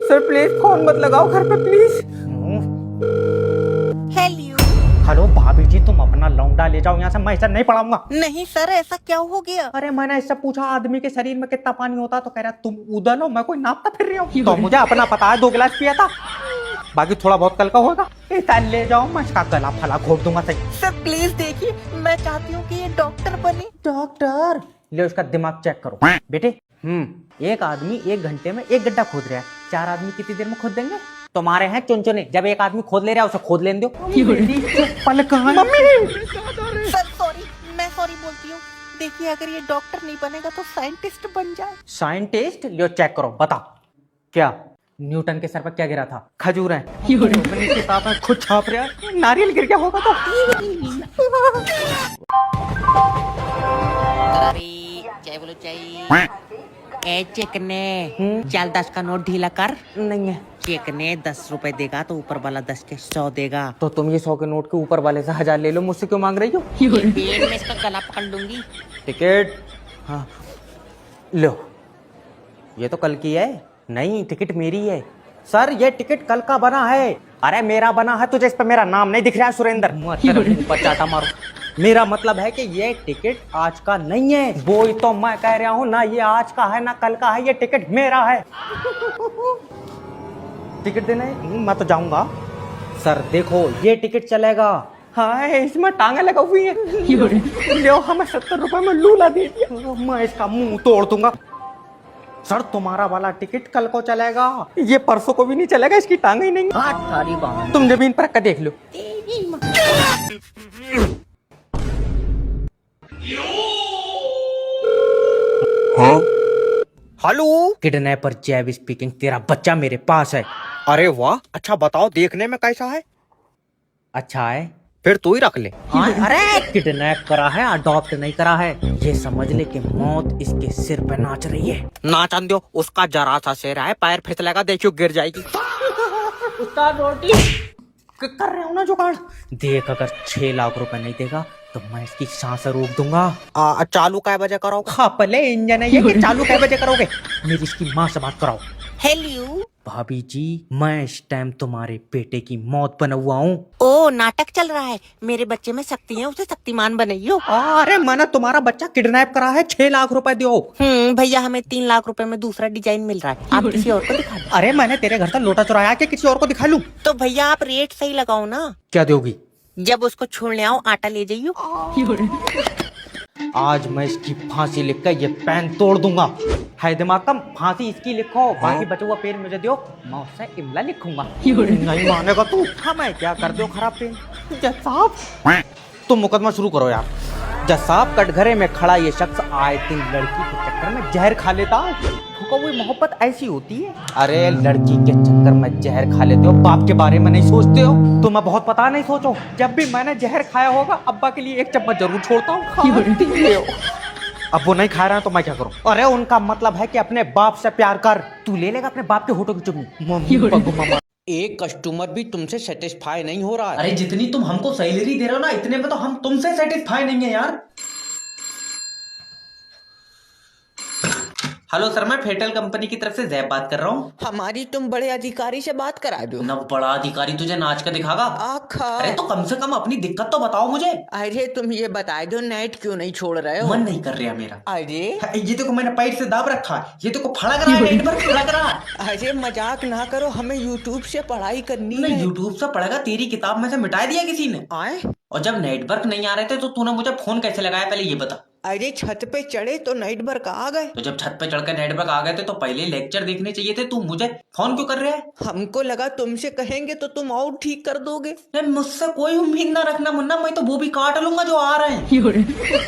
Sir please phone मत लगाओ घर पे प्लीज। हेलो। हेलो भाभी जी, तुम अपना लौंडा ले जाओ यहाँ से, मैं इसे नहीं पढ़ाऊंगा। नहीं सर, ऐसा क्या हो गया? अरे मैंने इससे पूछा आदमी के शरीर में कितना पानी होता, तो कह रहा तुम उधर हो, मैं कोई नापता फिर रही हूँ। तो मुझे अपना पता है, 2 गिलास पिया था, बाकी थोड़ा बहुत कल का होगा। इसे ले जाओ, मैं इसका गला फला घोट दूंगा सही। सर प्लीज देखिए, मैं चाहती हूँ कि ये डॉक्टर बने। डॉक्टर? ले उसका दिमाग चेक करो बेटे। एक आदमी 1 घंटे में 1 गड्ढा खोद रहा है, 4 आदमी कितनी देर में खोद देंगे? तुम्हारे हैं चुनचुने, जब एक आदमी खोद ले रहा है उसे खोद लेने दो। पल कहाँ है? मम्मी सर सॉरी, मैं सॉरी बोलती हूँ। देखिए अगर ये डॉक्टर नहीं बनेगा तो साइंटिस्ट बन जाए। साइंटिस्ट? लियो चेक करो, बता क्या न्यूटन के सर पर क्या गिरा था? खजूर है। के साथ में खुद छाप रहा है, नारियल गिर गया होगा तो। चाय बोलो चाय। ए चिकने, चल 10 का नोट ढीला कर। नहीं है। चिकने 10 रुपए देगा तो ऊपर वाला 10 के 100 देगा। तो तुम ये 100 के नोट के ऊपर वाले से 1000 ले लो, मुझसे क्यों मांग रही हो? पेड़ में इसका गला पकड़ लूंगी। टिकट? हाँ लो, ये तो कल की है। नहीं, टिकट मेरी है सर, ये टिकट कल का बना है। अरे मेरा बना है, तुझे इस पे मेरा नाम नहीं दिख रहा है सुरेंद्र? चाटा मारो। मेरा मतलब है कि ये टिकट आज का नहीं है, वो ही तो मैं कह रहा हूँ ना, ये आज का है ना कल का है, ये टिकट मेरा है। टिकट देना है? मैं तो जाऊंगा। सर देखो, ये टिकट चलेगा। हाँ, इसमें टांगे लगा हुई है। लो, हमें 70 रुपए में लूला दे दिया, मैं इसका मुंह तोड़ दूंगा। सर तुम्हारा वाला टिकट कल को चलेगा, ये परसों को भी नहीं चलेगा, इसकी टांगे ही नहीं। तुम जमीन पर रख कर देख लो। हाँ? हेलो, किडनैपर जैब स्पीकिंग, तेरा बच्चा मेरे पास है। अरे वाह, अच्छा बताओ देखने में कैसा है? अच्छा है, फिर तू ही रख ले। अरे किडनैप करा है, अडॉप्ट नहीं करा है। ये समझ ले कि मौत इसके सिर पे नाच रही है। नाचन दो, उसका जरा सा सिर है, पैर फिसलेगा, देखियो गिर जाएगी। उस्ताद रोटी कर रहे हो ना जुगाड़। देख, अगर 6 लाख रुपए नहीं देगा तो मैं इसकी सांस रोक दूंगा। चालू कै बजे करो? हाँ, पहले इंजन है ये कि चालू कै बजे करोगे? मेरी इसकी माँ से बात कराओ। हेलो भाभी जी, मैं इस टाइम तुम्हारे बेटे की मौत बना हुआ हूँ। ओ, नाटक चल रहा है। मेरे बच्चे में शक्ति है, उसे शक्तिमान बनाइयो। अरे मैंने तुम्हारा बच्चा किडनैप करा है, 6 लाख रुपए दो। भैया हमें 3 लाख रुपए में दूसरा डिजाइन मिल रहा है, आप किसी और को दिखा दो। अरे मैंने तेरे घर से लोटा चुराया कि किसी और को दिखा लूं? तो भैया आप रेट सही लगाओ ना। क्या दोगी? जब उसको छोड़ने आओ आटा ले जाइयो। आज मैं इसकी फांसी लिखकर ये पेन तोड़ दूंगा। है दिमाग कम, फांसी इसकी लिखो, बाकी बचा हुआ पेन मुझे दो, मैं उससे इमला लिखूंगा। नहीं मानेगा तू। हाँ, मैं क्या कर दो खराब पेन। जज साहब, तुम मुकदमा शुरू करो यार। जज साहब, कटघरे में खड़ा ये शख्स आए दिन लड़की के चक्कर में जहर खा लेता है। कोई मोहब्बत ऐसी होती है? अरे लड़की के चक्कर में जहर खा लेते हो, बाप के बारे में नहीं सोचते हो? तुम्हें बहुत पता नहीं, सोचो जब भी मैंने जहर खाया होगा, अब्बा के लिए 1 चम्मच जरूर छोड़ता हूँ। अब वो नहीं खा रहा है तो मैं क्या करूं? अरे उनका मतलब है कि अपने बाप से प्यार कर। तू ले लेगा अपने बाप के होठों की चुम्मी? एक कस्टमर भी तुमसे सेटिस्फाई नहीं हो रहा है। अरे जितनी तुम हमको सैलरी दे रहे हो ना, इतने में तो हम तुमसे सेटिस्फाई नहीं है यार। हेलो सर, मैं फेटल कंपनी की तरफ से जैब बात कर रहा हूँ। हमारी तुम बड़े अधिकारी से बात करा दो न बड़ा अधिकारी तुझे नाच कर दिखागा। आखा। अरे तो कम से कम अपनी दिक्कत तो बताओ मुझे। अरे तुम ये बता दो, नाइट क्यों नहीं छोड़ रहे हो? मन नहीं कर रहा मेरा। अरे ये देखो, मैंने पैर से दाब रखा है, ये देखो फड़क रहा है, नेट पर फड़क रहा है। अरे मजाक ना करो, हमें यूट्यूब से पढ़ाई करनी है। यूट्यूब से पढ़ेगा? तेरी किताब में से मिटा दिया किसी ने। आए? और जब नेटवर्क नहीं आ रहे थे तो तूने मुझे फोन कैसे लगाया, पहले ये बता। अरे छत पे चढ़े तो नेटवर्क आ गए। तो जब छत पे चढ़कर नेटवर्क आ गए थे तो पहले लेक्चर देखने चाहिए थे, तू मुझे फोन क्यों कर रहा है? हमको लगा तुमसे कहेंगे तो तुम और ठीक कर दोगे। मुझसे कोई उम्मीद ना रखना मुन्ना, मैं तो वो भी काट लूंगा जो आ रहे हैं।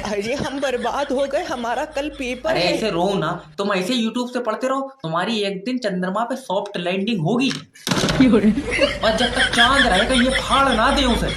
अरे हम बर्बाद हो गए, हमारा कल पेपर अरे है। ऐसे रो ना, तुम ऐसे यूट्यूब से पढ़ते रहो, तुम्हारी एक दिन चंद्रमा पे सॉफ्ट लैंडिंग होगी। और जब तक चांद रहेगा ये फाड़ ना दे उसे।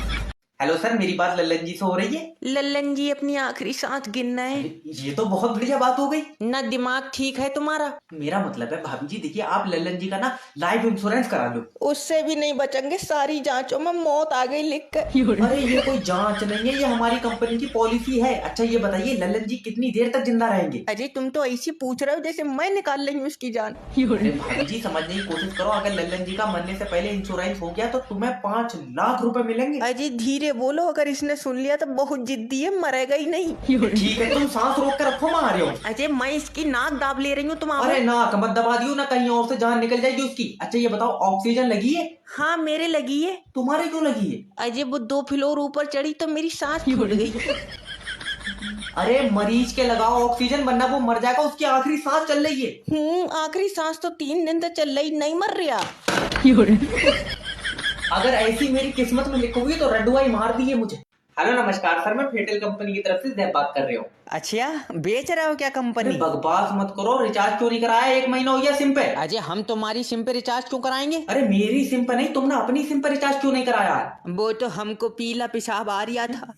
हेलो सर, मेरी बात लल्लन जी से हो रही है? लल्लन जी अपनी आखिरी सांस गिनना है। ये तो बहुत बढ़िया बात हो गई। ना दिमाग ठीक है तुम्हारा। मेरा मतलब है भाभी जी, देखिए आप लल्लन जी का ना लाइफ इंश्योरेंस करा लो। उससे भी नहीं बचेंगे, सारी जांचों में मौत आ गई लिख कर। अरे ये कोई जांच नहीं है, ये हमारी कंपनी की पॉलिसी है। अच्छा ये बताइए लल्लन जी कितनी देर तक जिंदा रहेंगे? अजय तुम तो ऐसी पूछ रहे हो जैसे मैं निकाल रही हूँ उसकी जान। अरे भाभी जी समझने की कोशिश करो, अगर लल्लन जी का मरने से पहले इंश्योरेंस हो गया तो तुम्हें 5 लाख रुपए मिलेंगे। अजय धीरे बोलो, अगर इसने सुन लिया तो बहुत जिद्दी है, मरेगा ही नहीं। ठीक है, तुम सांस रोक कर रखो, मैं आ रही हूँ। अजय मैं इसकी नाक दाब ले रही हूँ तुम। अरे नाक मत दबा दियो ना, कहीं और से जान निकल जाएगी उसकी। अच्छा ये बताओ ऑक्सीजन लगी है? हाँ मेरे लगी है। तुम्हारे क्यों लगी है? अजय वो 2 फ्लोर ऊपर चढ़ी तो मेरी सांस फूट गई। अरे मरीज के लगाओ ऑक्सीजन, वरना वो मर जाएगा, उसकी आखिरी सांस चल रही है। आखिरी सांस तो 3 दिन तक चल रही, नहीं मर रहा। अगर ऐसी मेरी किस्मत में लिखोगी तो रडुआ ही मार दिए मुझे। हेलो नमस्कार सर, मैं फेटल कंपनी की तरफ से जैब बात कर रही हूँ। अच्छा बेच रहे हो क्या कंपनी? बकवास मत करो, रिचार्ज क्यों नहीं कराया? 1 महीना हो गया सिम पे। अजय हम तुम्हारी सिम पे रिचार्ज क्यों कराएंगे? अरे मेरी सिम पे नहीं, तुमने अपनी सिम पे रिचार्ज क्यों नहीं कराया? वो तो हमको पीला पेशाब आ रहा था।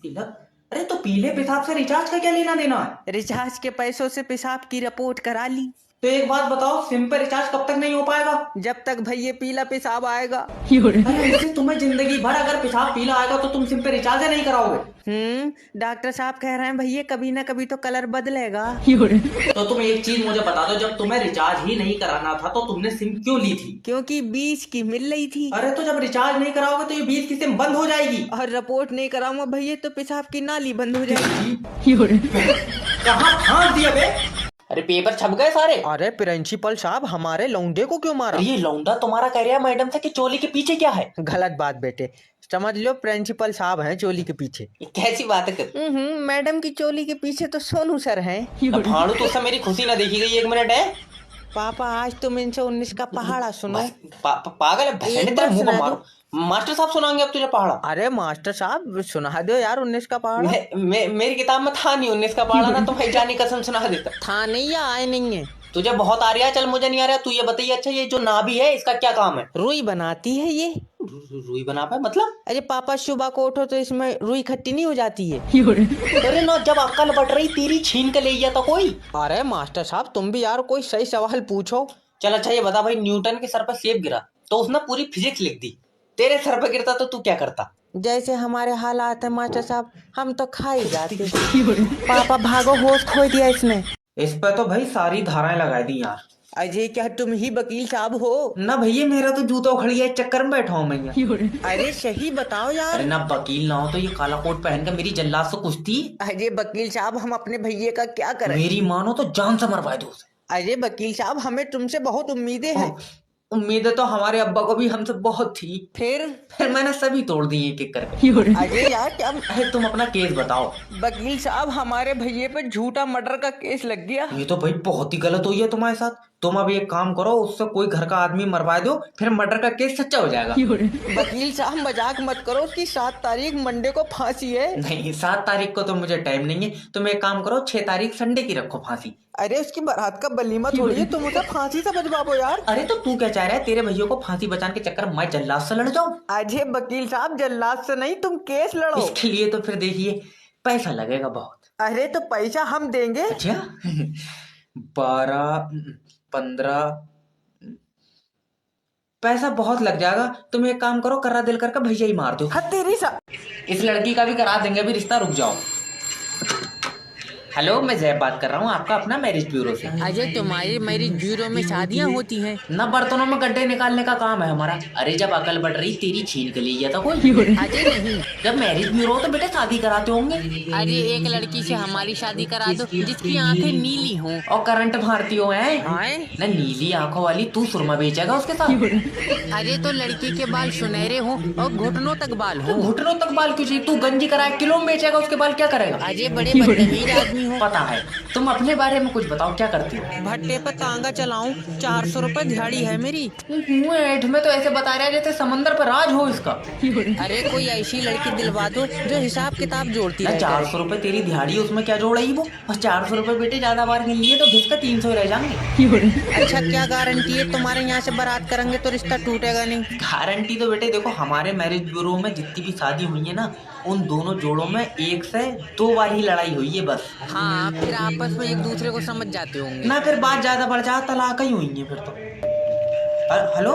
अरे तो पीले पेशाब से रिचार्ज का क्या लेना देना है? रिचार्ज के पैसों से पेशाब की रिपोर्ट करा ली। तो एक बात बताओ, सिम पे रिचार्ज कब तक नहीं हो पाएगा? जब तक भैया पीला पेशाब आएगा। अरे इससे तुम्हें जिंदगी भर अगर पेशाब पीला आएगा तो तुम सिम पे रिचार्ज नहीं कराओगे। डॉक्टर साहब कह रहे हैं भैया कभी ना कभी तो कलर बदलेगा। तो तुम एक चीज मुझे बता दो, जब तुम्हें रिचार्ज ही नहीं कराना था तो तुमने सिम क्यों ली थी? क्योंकि 20 की मिल रही थी। अरे तो जब रिचार्ज नहीं कराओगे तो ये 20 की सिम बंद हो जाएगी। और रिपोर्ट नहीं कराऊंगा भैया तो पेशाब की नाली बंद हो जाएगी। कहाँ फांस दिया बे? अरे पेपर छप गए सारे। अरे प्रिंसिपल साहब हमारे लौंडे को क्यों मारा? ये लौंडा तुम्हारा कह रहा है मैडम से कि चोली के पीछे क्या है? गलत बात बेटे, समझ लो प्रिंसिपल साहब हैं चोली के पीछे। ये कैसी बात कर? मैडम की चोली के पीछे तो सोनू सर हैं। भाड़ू तो मेरी खुशी ना देखी गई 1 मिनट है। पापा आज तुम इनसे 19 का पहाड़ा सुनो। पागल है, भैंस तेरे मुंह पर मारो। मास्टर साहब सुनाएंगे अब तुझे पहाड़ा। अरे मास्टर साहब सुना दो यार 19 का पहाड़ा। मेरी किताब में था नहीं 19 का पहाड़ा ना, तो भाई जानी कसम सुना देता। था नहीं या आए नहीं है? तुझे बहुत आ रहा है, चल मुझे नहीं आ रहा। तू ये बताइए, अच्छा ये जो नाभि है इसका क्या काम है? रुई बनाती है ये। रुई बना पाए मतलब? अरे पापा सुबह को उठो तो इसमें रुई खट्टी नहीं हो जाती है? अरे ना, जब अक्ल बट रही तेरी छीन के ले गया तो कोई। अरे मास्टर साहब तुम भी यार कोई सही सवाल पूछो। चल अच्छा ये बता भाई, न्यूटन के सर पर सेब गिरा तो उसने पूरी फिजिक्स लिख दी, तेरे सर पर गिरता तो तू क्या करता? जैसे हमारे हालात है मास्टर साहब, हम तो खा ही जाते। पापा भागो, होश खो दिया इसने। इस पे तो भाई सारी धाराएं लगा दी यार। अजय क्या तुम ही वकील साहब हो? ना भैया मेरा तो जूता उखड़ गया, इस चक्कर में बैठा हूँ मैं। अरे सही बताओ यार। अरे ना वकील ना हो तो ये काला कोट पहन कर मेरी जल्लाद से कुश्ती। अजय वकील साहब हम अपने भैये का क्या करें? मेरी मानो तो जान से मरवा दो उसे। अजय वकील साहब हमें तुमसे बहुत उम्मीदें हैं। उम्मीदें तो हमारे अब्बा को भी हमसे बहुत थी, फिर मैंने सभी तोड़ दी एक एक करके। अजय यार क्या? अरे तुम अपना केस बताओ। वकील साहब हमारे भैये पे झूठा मर्डर का केस लग गया। ये तो भाई बहुत ही गलत हुई है तुम्हारे साथ। तुम अब एक काम करो, उससे कोई घर का आदमी मरवा दो, फिर मर्डर का केस सच्चा हो जाएगा। वकील साहब मजाक मत करो, उसकी 7 तारीख मंडे को फांसी है। नहीं 7 तारीख को तो मुझे टाइम नहीं है, तुम एक काम करो 6 तारीख संडे की रखो फांसी। अरे उसकी बारात का बलीमा थोड़ी है, तुम उसे फांसी से बचवाओ यार। अरे तो तू क्या चाह रहा है, तेरे भैया को फांसी बचाने के चक्कर में मैं जल्लाद से लड़ जाऊं? अजय वकील साहब जल्लाद से नहीं, तुम केस लड़ो। इसके लिए तो फिर देखिए पैसा लगेगा बहुत। अरे तो पैसा हम देंगे। अच्छा 12 15 पैसा बहुत लग जाएगा। तुम एक काम करो, कर्रा दिल करके भैया ही मार दो। तेरी सा इस लड़की का भी करा देंगे अभी रिश्ता, रुक जाओ। हेलो, मैं जैब बात कर रहा हूँ, आपका अपना मैरिज ब्यूरो से। अजय तुम्हारे मैरिज ब्यूरो में शादियाँ होती हैं? ना बर्तनों में गड्ढे निकालने का काम है हमारा। अरे जब अकल बढ़ रही तेरी छीन के लिए था कोई? अजय नहीं, जब मैरिज ब्यूरो तो बेटे शादी कराते होंगे। अरे एक लड़की से हमारी शादी करा दो जिसकी आंखें नीली हों और करंट मारती हो हैं। ना नीली आंखों वाली तू सुरमा बेचेगा उसके साथ? अरे तो लड़की के बाल सुनहरे हों और घुटनों तक बाल तो हों। घुटनों तक बाल क्यों चाहिए? तू गंजी कराए किलो में बेचेगा, उसके बाल क्या करेगा? अजय बड़े बदतमीज आदमी नहीं हो। पता है। तुम अपने बारे में कुछ बताओ, क्या करती हो? भट्टे पे तांगा चलाऊं, 400 रुपए दिहाड़ी है मेरी। मुंह ऐठ में तो ऐसे बता रहा है जैसे समंदर पर राज हो इसका। अरे कोई ऐसी लड़की दिलवा दो जो हिसाब किताब जोड़ती रहे। 400 रुपए तेरी दिहाड़ी, उसमें क्या जोड़ रही वो? बस 400 रुपए बेटे ज्यादा बार गिन लिए तो घिस का 300 ही रह जाएंगे। अच्छा क्या गारंटी है तुम्हारे यहाँ से बारात करेंगे तो रिश्ता टूटेगा नहीं? गारंटी तो बेटे देखो, हमारे मैरिज ब्यूरो में जितनी भी शादी हुई है ना, उन दोनों जोड़ों में 1 से 2 बार ही लड़ाई हुई है बस। हाँ फिर आपस में एक दूसरे को समझ जाते होंगे ना फिर बात ज्यादा बढ़ जाए तलाक ही हुई है फिर तो। हेलो